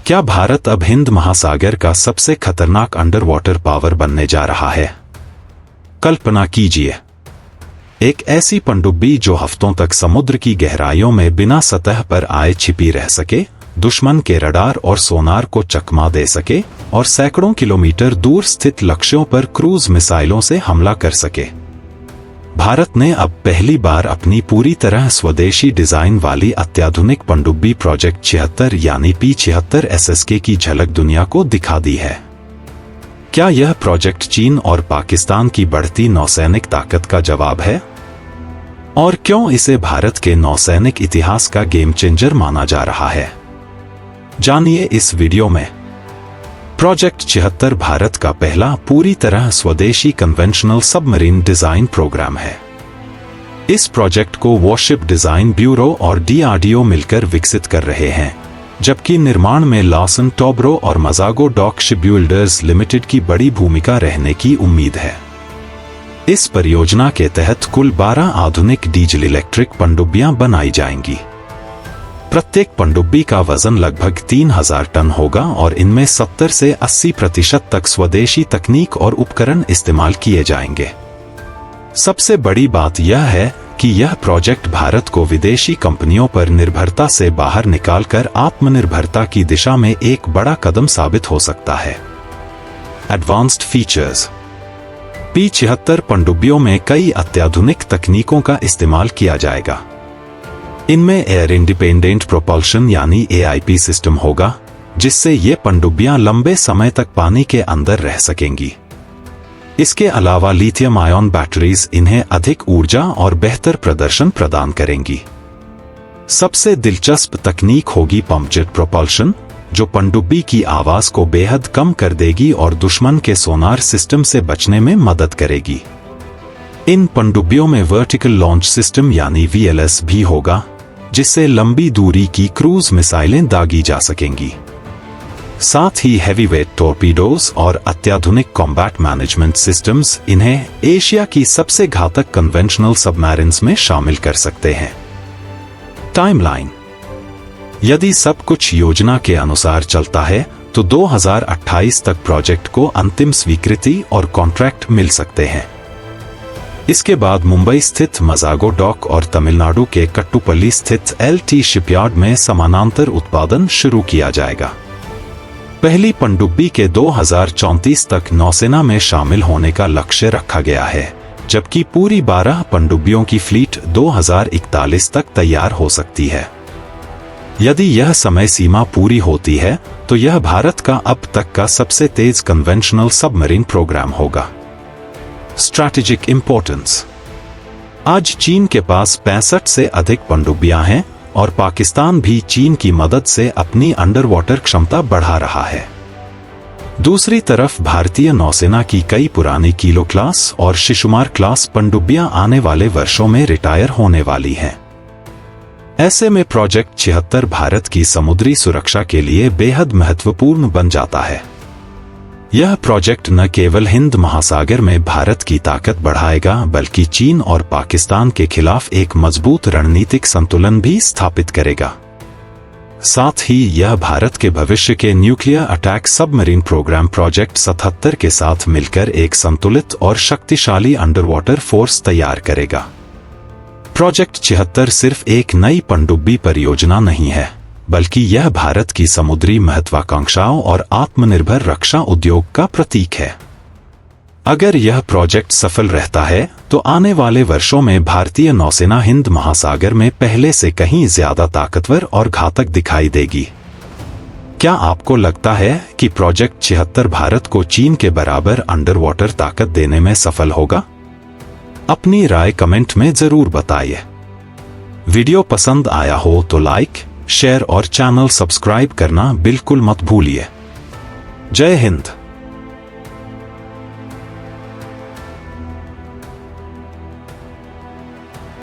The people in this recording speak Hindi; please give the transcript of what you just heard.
क्या भारत अब हिंद महासागर का सबसे खतरनाक अंडर वाटर पावर बनने जा रहा है? कल्पना कीजिए, एक ऐसी पनडुब्बी जो हफ्तों तक समुद्र की गहराइयों में बिना सतह पर आए छिपी रह सके, दुश्मन के रडार और सोनार को चकमा दे सके और सैकड़ों किलोमीटर दूर स्थित लक्ष्यों पर क्रूज मिसाइलों से हमला कर सके। भारत ने अब पहली बार अपनी पूरी तरह स्वदेशी डिजाइन वाली अत्याधुनिक पनडुब्बी प्रोजेक्ट 76 यानी P-76 SSK की झलक दुनिया को दिखा दी है। क्या यह प्रोजेक्ट चीन और पाकिस्तान की बढ़ती नौसैनिक ताकत का जवाब है? और क्यों इसे भारत के नौसैनिक इतिहास का गेम चेंजर माना जा रहा है? जानिए इस वीडियो में। प्रोजेक्ट 76 भारत का पहला पूरी तरह स्वदेशी कन्वेंशनल सबमरीन डिजाइन प्रोग्राम है। इस प्रोजेक्ट को वॉरशिप डिजाइन ब्यूरो और DRDO मिलकर विकसित कर रहे हैं, जबकि निर्माण में लॉसन टोब्रो और मजागो डॉक शिपबिल्डर्स लिमिटेड की बड़ी भूमिका रहने की उम्मीद है। इस परियोजना के तहत कुल 12 आधुनिक डीजल इलेक्ट्रिक पनडुब्बियां बनाई जाएंगी। प्रत्येक पनडुब्बी का वजन लगभग 3000 टन होगा और इनमें 70 से 80% तक स्वदेशी तकनीक और उपकरण इस्तेमाल किए जाएंगे। सबसे बड़ी बात यह है कि यह प्रोजेक्ट भारत को विदेशी कंपनियों पर निर्भरता से बाहर निकालकर आत्मनिर्भरता की दिशा में एक बड़ा कदम साबित हो सकता है। Advanced features. P-76 पनडुब्बियों में कई अत्याधुनिक तकनीकों का इस्तेमाल किया जाएगा। इनमें एयर इंडिपेंडेंट प्रोपल्शन यानी AIP सिस्टम होगा, जिससे ये पनडुब्बियां लंबे समय तक पानी के अंदर रह सकेंगी। इसके अलावा लिथियम आयन बैटरीज इन्हें अधिक ऊर्जा और बेहतर प्रदर्शन प्रदान करेंगी। सबसे दिलचस्प तकनीक होगी पंपजेट प्रोपल्शन, जो पनडुब्बी की आवाज को बेहद कम कर देगी और दुश्मन के सोनार सिस्टम से बचने में मदद करेगी। इन पनडुब्बियों में वर्टिकल लॉन्च सिस्टम यानी VLS भी होगा, जिससे लंबी दूरी की क्रूज मिसाइलें दागी जा सकेंगी। साथ ही हैवीवेट टॉर्पीडोज और अत्याधुनिक कॉम्बैट मैनेजमेंट सिस्टम्स इन्हें एशिया की सबसे घातक कन्वेंशनल सबमरीन्स में शामिल कर सकते हैं। टाइमलाइन। यदि सब कुछ योजना के अनुसार चलता है तो 2028 तक प्रोजेक्ट को अंतिम स्वीकृति और कॉन्ट्रैक्ट मिल सकते हैं। इसके बाद मुंबई स्थित मजागो डॉक और तमिलनाडु के कट्टुपल्ली स्थित LT शिपयार्ड में समानांतर उत्पादन शुरू किया जाएगा। पहली पनडुब्बी के 2034 तक नौसेना में शामिल होने का लक्ष्य रखा गया है, जबकि पूरी 12 पनडुब्बियों की फ्लीट 2041 तक तैयार हो सकती है। यदि यह समय सीमा पूरी होती है तो यह भारत का अब तक का सबसे तेज कन्वेंशनल सबमरीन प्रोग्राम होगा। Strategic importance. आज चीन के पास 65 से अधिक पनडुब्बियां हैं और पाकिस्तान भी चीन की मदद से अपनी अंडर वाटर क्षमता बढ़ा रहा है। दूसरी तरफ भारतीय नौसेना की कई पुरानी किलो क्लास और शिशुमार क्लास पनडुब्बियां आने वाले वर्षों में रिटायर होने वाली हैं। ऐसे में प्रोजेक्ट 76 भारत की समुद्री सुरक्षा के लिए बेहद महत्वपूर्ण बन जाता है। यह प्रोजेक्ट न केवल हिंद महासागर में भारत की ताकत बढ़ाएगा, बल्कि चीन और पाकिस्तान के खिलाफ एक मजबूत रणनीतिक संतुलन भी स्थापित करेगा। साथ ही यह भारत के भविष्य के nuclear attack submarine programme project 77 के साथ मिलकर एक संतुलित और शक्तिशाली अंडरवाटर फोर्स तैयार करेगा। प्रोजेक्ट 76 सिर्फ एक नई पनडुब्बी परियोजना नहीं है, बल्कि यह भारत की समुद्री महत्वाकांक्षाओं और आत्मनिर्भर रक्षा उद्योग का प्रतीक है। अगर यह प्रोजेक्ट सफल रहता है तो आने वाले वर्षों में भारतीय नौसेना हिंद महासागर में पहले से कहीं ज्यादा ताकतवर और घातक दिखाई देगी। क्या आपको लगता है कि प्रोजेक्ट 76 भारत को चीन के बराबर अंडर वाटर ताकत देने में सफल होगा? अपनी राय कमेंट में जरूर बताइए। वीडियो पसंद आया हो तो लाइक, शेयर और चैनल सब्सक्राइब करना बिल्कुल मत भूलिए। जय हिंद।